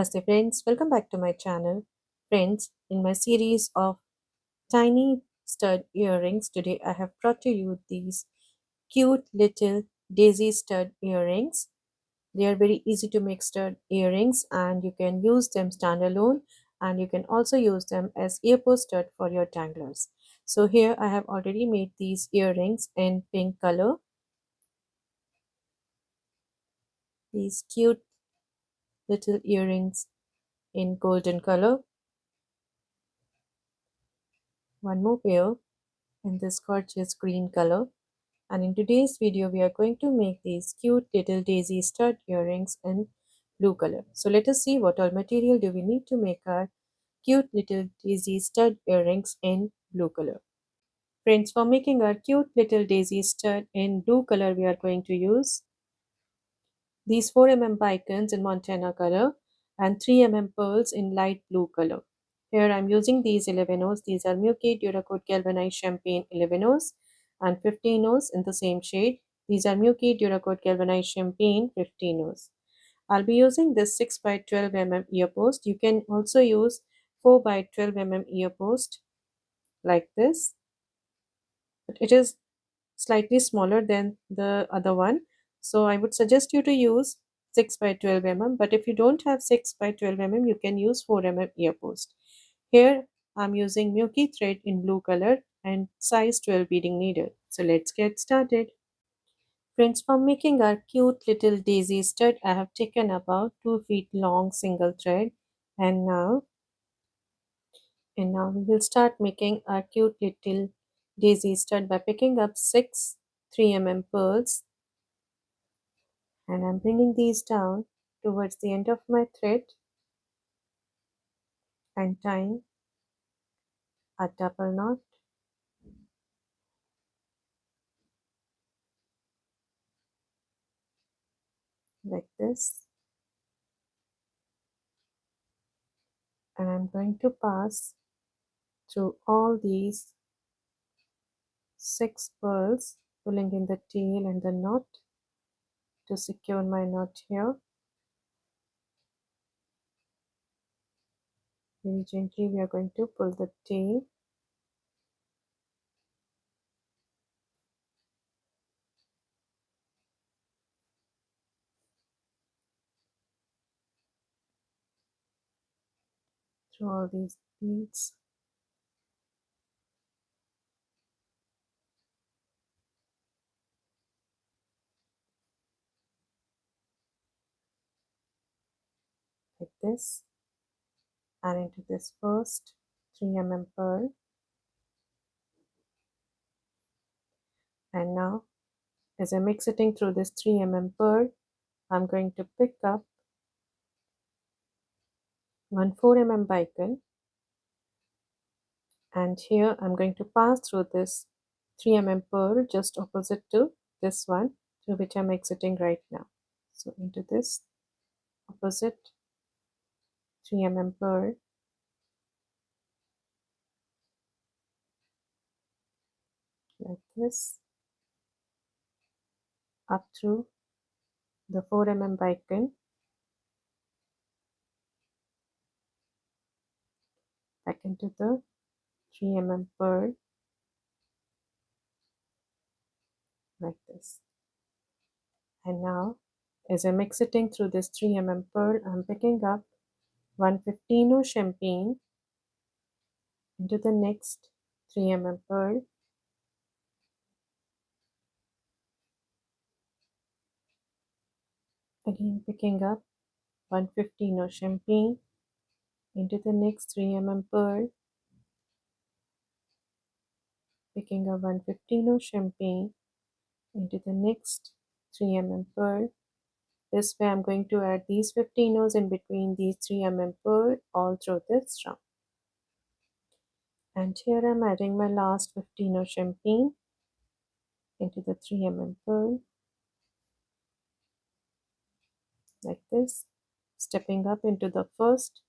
Namaste friends, welcome back to my channel. Friends, in my series of tiny stud earrings, today I have brought to you these cute little daisy stud earrings. They are very easy to make stud earrings and you can use them standalone and you can also use them as earpost stud for your danglers. So here I have already made these earrings in pink color. These cute little earrings in golden color. One more pair in this gorgeous green color, and in today's video we are going to make these cute little daisy stud earrings in blue color. So let us see what all material do we need to make our cute little daisy stud earrings in blue color. Friends, for making our cute little daisy stud in blue color we are going to use these 4 mm icons in Montana color and 3 mm pearls in light blue color. Here I am using these 11 O's. These are Milky Duracoat Galvanized Champagne 11 O's and 15 O's in the same shade. These are Milky Duracoat Galvanized Champagne 15 O's. I'll be using this 6 by 12 mm ear post. You can also use 4 by 12 mm ear post like this, but it is slightly smaller than the other one. So I would suggest you to use 6 by 12 mm, but if you don't have 6 by 12 mm, you can use 4 mm ear post. Here I'm using Milky thread in blue color and size 12 beading needle. So let's get started. Friends, for making our cute little daisy stud, I have taken about 2 feet long single thread, and now we will start making our cute little daisy stud by picking up 6 3 mm pearls, and I'm bringing these down towards the end of my thread and tying a double knot like this, and I'm going to pass through all these 6 pearls, pulling in the tail and the knot to secure my knot here. Very gently we are going to pull the tail through all these beads. Like this, and into this first 3 mm pearl, and now as I'm exiting through this 3 mm pearl, I'm going to pick up one 4 mm bicon, and here I'm going to pass through this 3 mm pearl just opposite to this one through which I'm exiting right now. So into this opposite 3 mm pearl, like this, up through the 4 mm bicon, back into the 3 mm pearl, like this. And now as I'm exiting through this 3 mm pearl, I'm picking up 115 champagne into the next 3 mm pearl, again picking up 115 champagne into the next 3 mm pearl, picking up 115 champagne into the next 3 mm pearl. This way I'm going to add these 15 O's in between these 3 mm pearl all through this round. And here I'm adding my last 15 champagne into the 3 mm pearl, like this, stepping up into the first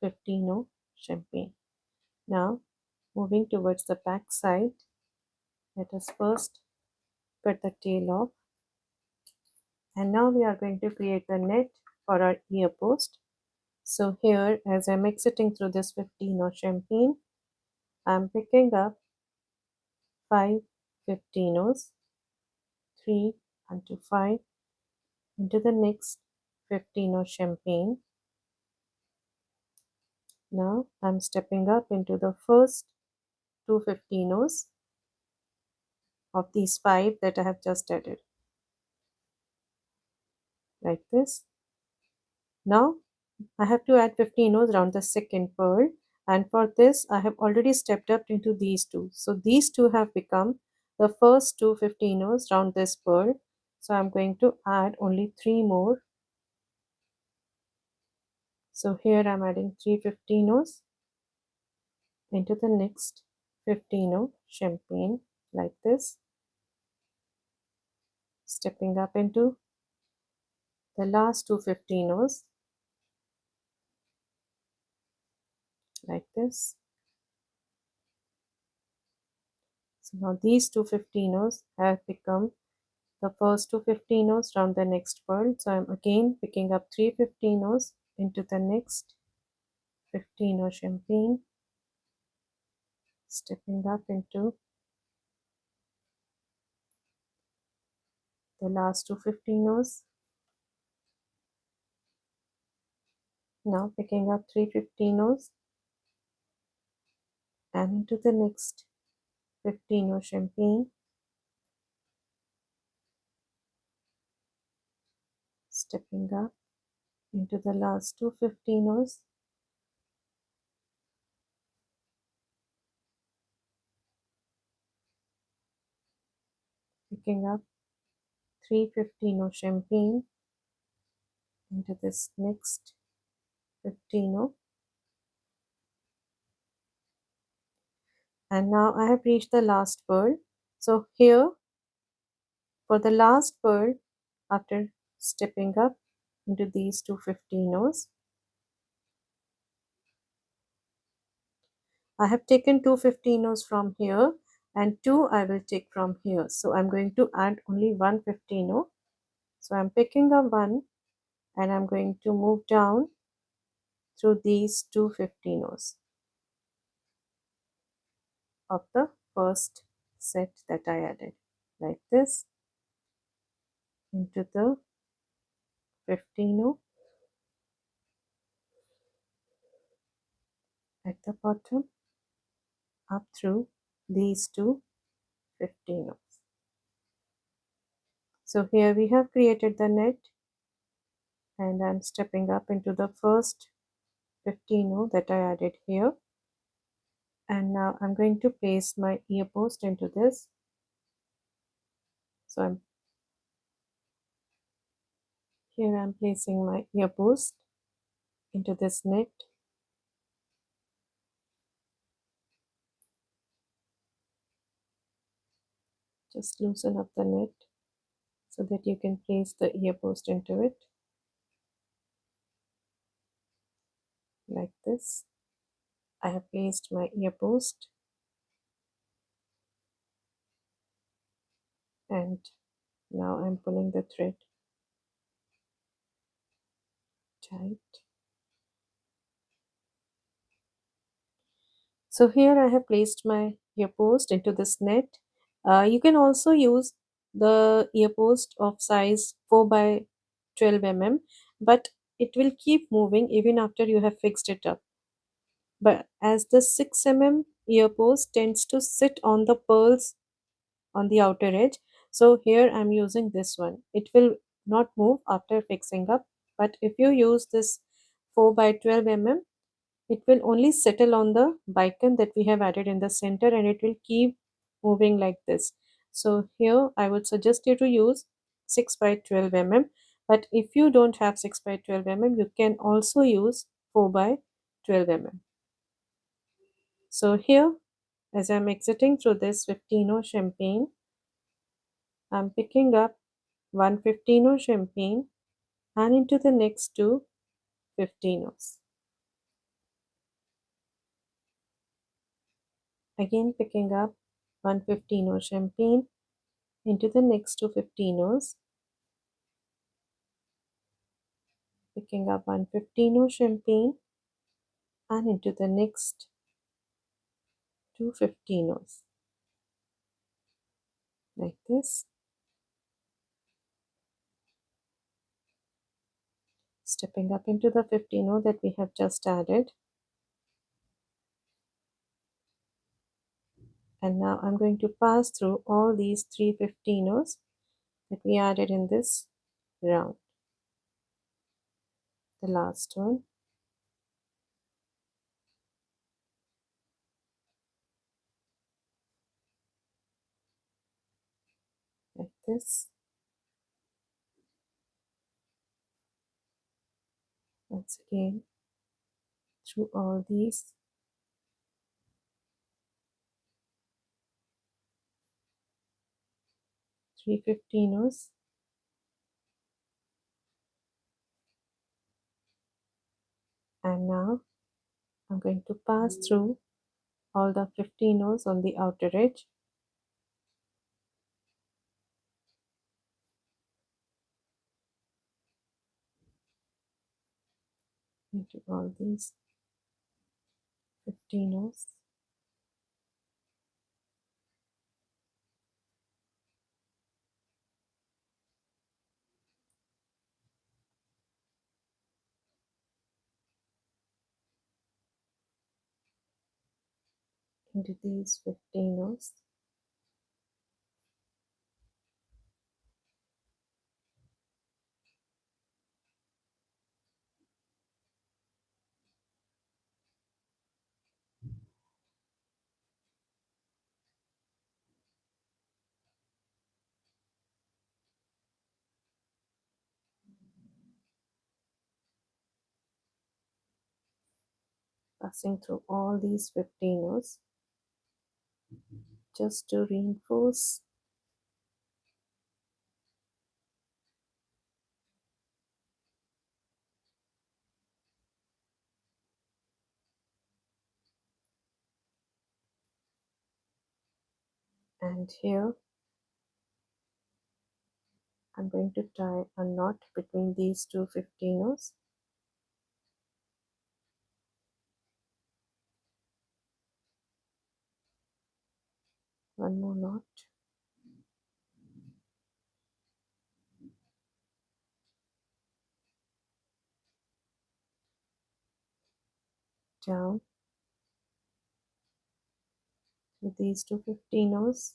15 champagne. Now moving towards the back side, let us first cut the tail off, and now we are going to create the net for our ear post. So here, as I'm exiting through this 15 champagne, I'm picking up 5 15 3 unto 5 into the next 15 champagne. Now I'm stepping up into the first 2 15 of these 5 that I have just added, like this. Now I have to add 15 around the second pearl, and for this I have already stepped up into these two. So these two have become the first 2 15 round this pearl. So I'm going to add only 3 more. So here I'm adding 3 15 into the next 15 champagne, like this, stepping up into the last 2 15 like this. So now these 2 15 have become the first 2 15 round the next pearl. So I'm again picking up 3 15 into the next 15 champagne, stepping up into the last 2 15 now picking up 3 15 and into the next 15 champagne, stepping up into the last 2 15 picking up 3 15 champagne into this next 15 and now I have reached the last pearl. So here for the last pearl, after stepping up into these 2 15 I have taken 2 15 from here and 2 I will take from here. So I'm going to add only 1 15. So I'm picking up 1 and I'm going to move down through these 2 15 of the first set that I added, like this, into the 15 at the bottom, up through these 2 15. So here we have created the net and I'm stepping up into the first 15 that I added here, and now I'm going to place my ear post into this. So I'm placing my ear post into this net, just loosen up the net so that you can place the ear post into it, like this. I have placed my ear post and now I'm pulling the thread tight. So here I have placed my ear post into this net. You can also use the ear post of size 4 by 12 but it will keep moving even after you have fixed it up. But as the 6 ear post tends to sit on the pearls on the outer edge, so here I'm using this one. It will not move after fixing up, but if you use this 4 by 12 it will only settle on the beacon that we have added in the center and it will keep moving like this. So here I would suggest you to use 6 by 12 but if you don't have 6 by 12 you can also use 4 by 12 So here, as I'm exiting through this 15 champagne, I'm picking up 1 15 champagne and into the next two 15. Again picking up 1 15 champagne into the next two 15, Picking up one 15 champagne and into the next two 15s like this. Stepping up into the 15 that we have just added. And now I'm going to pass through all these three 15s that we added in this round. The last one. Like this. Once again through all these three 15s. And now I'm going to pass through all the 15s on the outer edge. Into all these 15s. Into these 15s. Passing through all these 15s just to reinforce. And here I'm going to tie a knot between these two 15s. One more knot. Down with these two 15s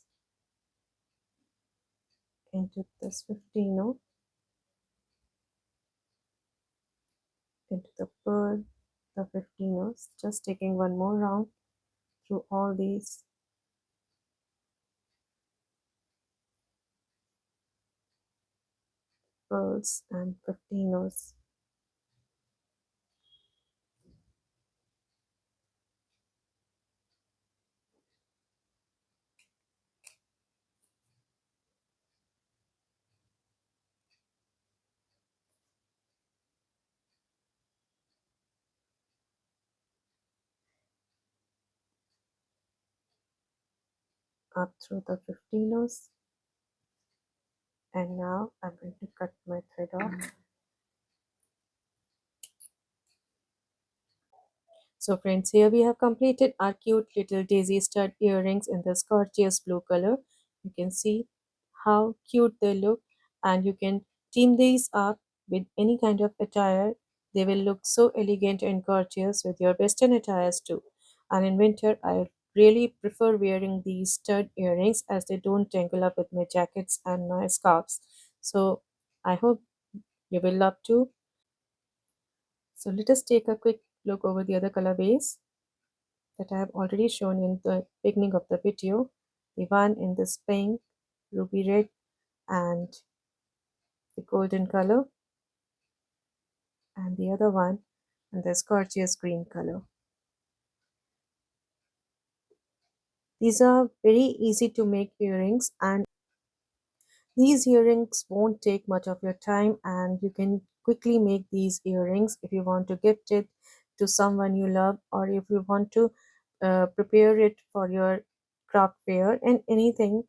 into this 15, into the pearl, the 15s, just taking one more round through all these pearls and 15s. Up through the 15s. And now I'm going to cut my thread off. So friends, here we have completed our cute little daisy stud earrings in this gorgeous blue color. You can see how cute they look, and you can team these up with any kind of attire. They will look so elegant and gorgeous with your western attires too. And in winter, I really prefer wearing these stud earrings as they don't tangle up with my jackets and my scarves. So I hope you will love to. So let us take a quick look over the other colorways that I have already shown in the beginning of the video. The one in this pink, ruby red, and the golden color, and the other one in this gorgeous green color. These are very easy to make earrings, and these earrings won't take much of your time, and you can quickly make these earrings if you want to gift it to someone you love, or if you want to prepare it for your craft fair and anything.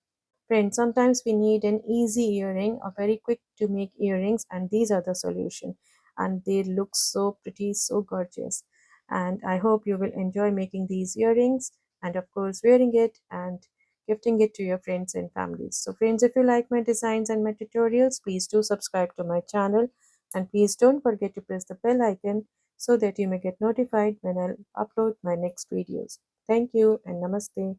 Friends, sometimes we need an easy earring, a very quick to make earrings, and these are the solution. and they look so pretty, so gorgeous. And I hope you will enjoy making these earrings and, of course, wearing it and gifting it to your friends and families. So, friends, if you like my designs and my tutorials, please do subscribe to my channel, and please don't forget to press the bell icon so that you may get notified when I'll upload my next videos. Thank you and namaste.